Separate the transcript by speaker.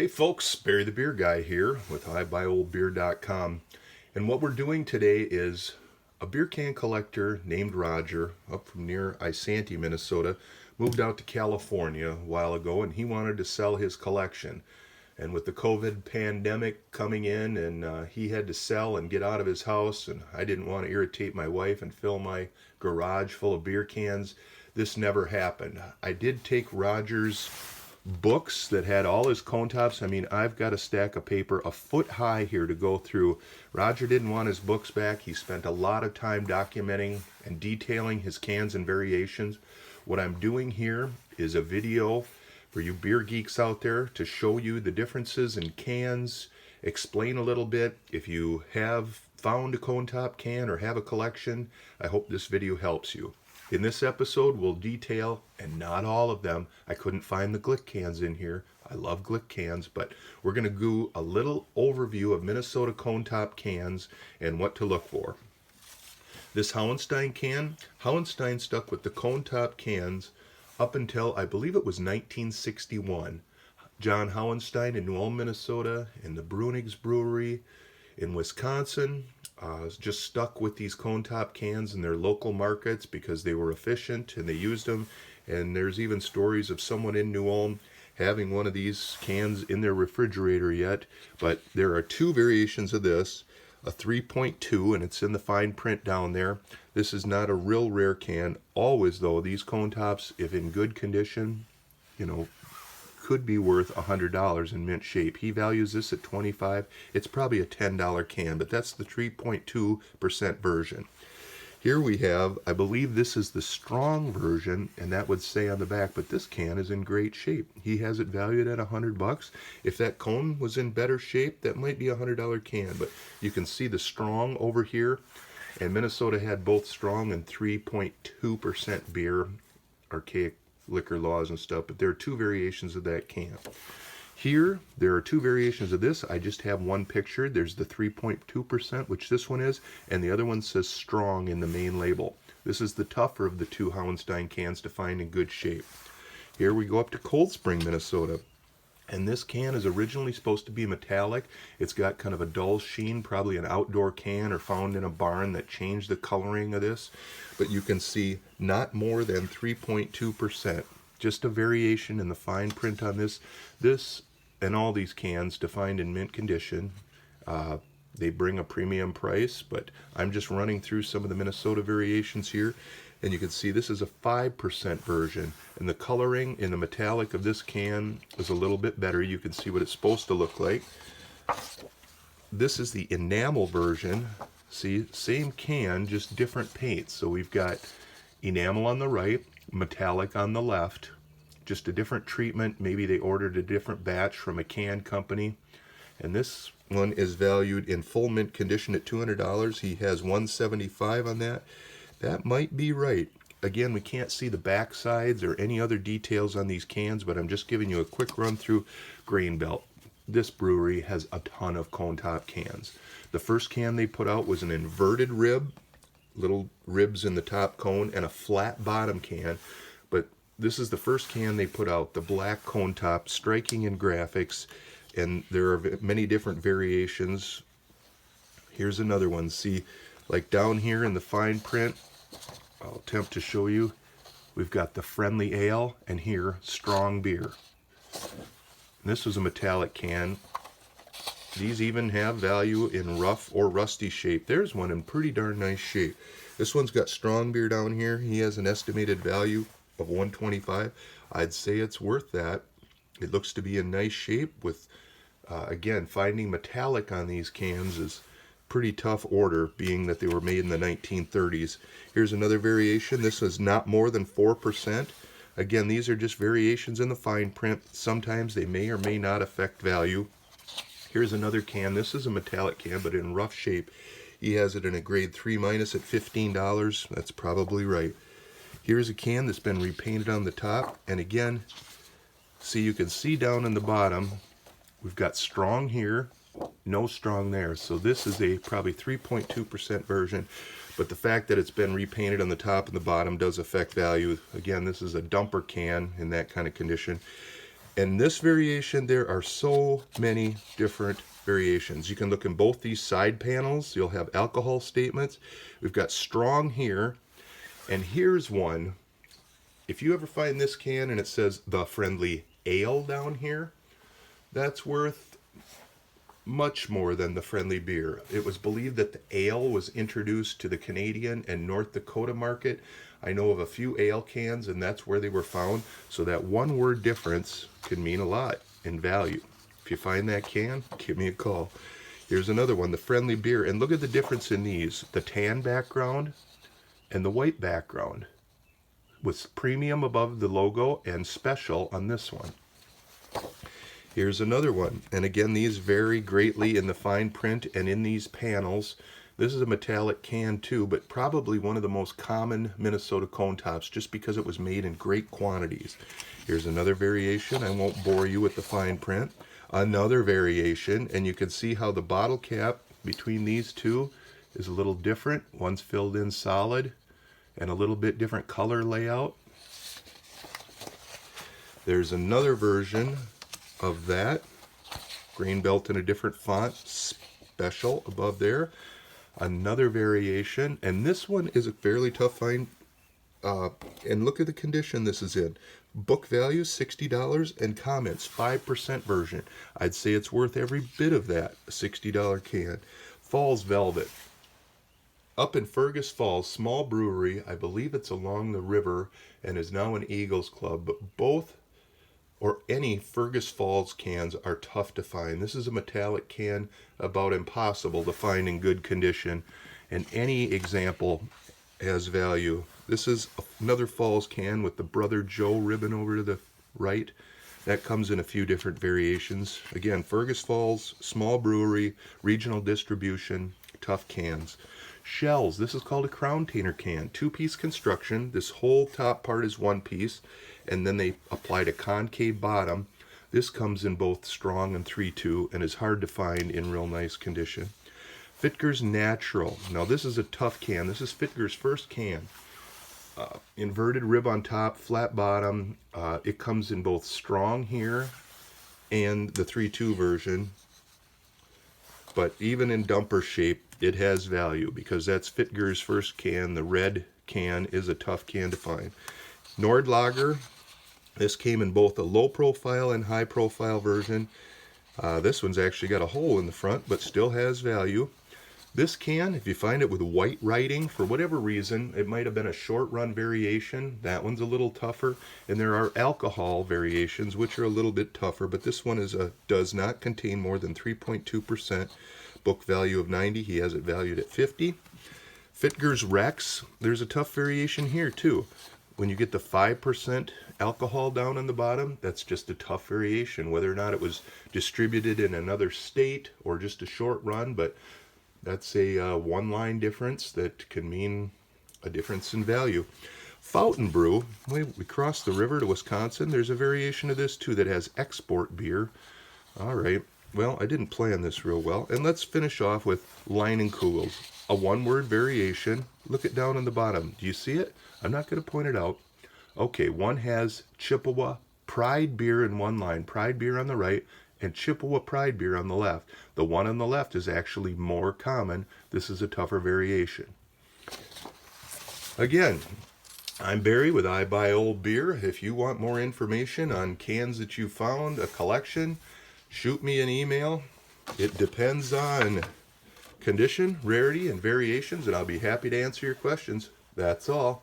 Speaker 1: Hey folks, Barry the Beer Guy here with ibuyoldbeer.com, and what we're doing today is a beer can collector named Roger up from near Isanti, Minnesota, moved out to California a while ago, and he wanted to sell his collection. And with the COVID pandemic coming in, and he had to sell and get out of his house, and I didn't want to irritate my wife and fill my garage full of beer cans, this never happened. I did take Roger's books that had all his cone tops. I mean, I've got a stack of paper a foot high here to go through. Roger didn't want his books back. He spent a lot of time documenting and detailing his cans and variations. What I'm doing here is a video for you beer geeks out there to show you the differences in cans, explain a little bit. If you have found a cone top can or have a collection, I hope this video helps you. In this episode, we'll detail, and not all of them. I couldn't find the Gluek cans in here. I love Gluek cans, but we're going to do a little overview of Minnesota cone top cans and what to look for. This Hauenstein can, Hauenstein stuck with the cone top cans up until, I believe it was 1961. John Hauenstein in New Ulm, Minnesota, in the Brewing Brewery in Wisconsin, just stuck with these cone top cans in their local markets because they were efficient and they used them. And there's even stories of someone in New Ulm having one of these cans in their refrigerator yet. But there are two variations of this, a 3.2, and it's in the fine print down there. This is not a real rare can. Always though, these cone tops, if in good condition, could be worth $100 in mint shape. He values this at $25. It's probably a $10 can, but that's the 3.2% version. Here we have, I believe this is the strong version, and that would say on the back, but this can is in great shape. He has it valued at $100. If that cone was in better shape, that might be a $100 can, but you can see the strong over here, and Minnesota had both strong and 3.2% beer, archaic liquor laws and stuff, but there are two variations of that can. Here, there are two variations of this. I just have one picture. There's the 3.2%, which this one is, and the other one says strong in the main label. This is the tougher of the two Hauenstein cans to find in good shape. Here we go up to Cold Spring, Minnesota. And this can is originally supposed to be metallic. It's got kind of a dull sheen, probably an outdoor can or found in a barn that changed the coloring of this. But you can see not more than 3.2%. Just a variation in the fine print on this. This and all these cans to find in mint condition. They bring a premium price, but I'm just running through some of the Minnesota variations here. And you can see this is a 5% version, and the coloring in the metallic of this can is a little bit better. You can see what it's supposed to look like. This is the enamel version. See, same can, just different paints. So we've got enamel on the right, metallic on the left, just a different treatment. Maybe they ordered a different batch from a can company. And this one is valued in full mint condition at $200. He has $175 on that. That might be right. Again, we can't see the back sides or any other details on these cans, but I'm just giving you a quick run through Grain Belt. This brewery has a ton of cone top cans. The first can they put out was an inverted rib, little ribs in the top cone, and a flat bottom can. But this is the first can they put out, the black cone top, striking in graphics, and there are many different variations. Here's another one. See, like down here in the fine print, I'll attempt to show you. We've got the friendly ale, and here, strong beer. And this was a metallic can. These even have value in rough or rusty shape. There's one in pretty darn nice shape. This one's got strong beer down here. He has an estimated value of $125. I'd say it's worth that. It looks to be in nice shape with, again, finding metallic on these cans is pretty tough order, being that they were made in the 1930s. Here's another variation. This is not more than 4%. Again, these are just variations in the fine print. Sometimes they may or may not affect value. Here's another can. This is a metallic can, but in rough shape. He has it in a grade 3- at $15. That's probably right. Here's a can that's been repainted on the top. And again, see, you can see down in the bottom, we've got strong here, no strong there. So this is a probably 3.2% version, but the fact that it's been repainted on the top and the bottom does affect value. Again, this is a dumper can in that kind of condition. And this variation, there are so many different variations. You can look in both these side panels. You'll have alcohol statements. We've got strong here. And here's one. If you ever find this can and it says the friendly ale down here, that's worth much more than the friendly beer. It was believed that the ale was introduced to the Canadian and North Dakota market. I know of a few ale cans, and that's where they were found. So that one word difference can mean a lot in value. If you find that can, give me a call. Here's another one, the friendly beer. And look at the difference in these. The tan background and the white background, with premium above the logo and special on this one. Here's another one. And again, these vary greatly in the fine print and in these panels. This is a metallic can too, but probably one of the most common Minnesota cone tops just because it was made in great quantities. Here's another variation. I won't bore you with the fine print. Another variation, and you can see how the bottle cap between these two is a little different. One's filled in solid and a little bit different color layout. There's another version of that. Grain belt in a different font, special above there. Another variation, and this one is a fairly tough find. And look at the condition this is in. Book value $60 and comments 5% version. I'd say it's worth every bit of that. A $60 can. Falls Velvet. Up in Fergus Falls, small brewery. I believe it's along the river and is now an Eagles Club. But both or any Fergus Falls cans are tough to find. This is a metallic can, about impossible to find in good condition, and any example has value. This is another Falls can with the Brother Joe ribbon over to the right. That comes in a few different variations. Again, Fergus Falls, small brewery, regional distribution, tough cans. Shells, this is called a crown tainer can. Two-piece construction. This whole top part is one piece, and then they applied a concave bottom. This comes in both strong and 3-2 and is hard to find in real nice condition. Vittgers Natural. Now this is a tough can. This is Vittgers' first can. Inverted rib on top, flat bottom. It comes in both strong here and the 3-2 version. But even in dumper shape, it has value because that's Vittgers' first can. The red can is a tough can to find. Nordlager. This came in both a low profile and high profile version. This one's actually got a hole in the front, but still has value. This can, if you find it with white writing, for whatever reason, it might have been a short run variation. That one's a little tougher. And there are alcohol variations, which are a little bit tougher, but this one does not contain more than 3.2%. Book value of 90. He has it valued at 50. Vittgers Rex. There's a tough variation here too. When you get the 5% alcohol down on the bottom, that's just a tough variation, whether or not it was distributed in another state or just a short run, but that's a one-line difference that can mean a difference in value. Fountain Brew, we crossed the river to Wisconsin. There's a variation of this too that has export beer. All right, well, I didn't plan this real well. And let's finish off with Leinenkugel, a one-word variation. Look it down on the bottom. Do you see it? I'm not going to point it out. Okay, one has Chippewa Pride beer in one line, Pride beer on the right, and Chippewa Pride beer on the left. The one on the left is actually more common. This is a tougher variation. Again, I'm Barry with I Buy Old Beer. If you want more information on cans that you found, a collection, shoot me an email. It depends on condition, rarity, and variations, and I'll be happy to answer your questions. That's all.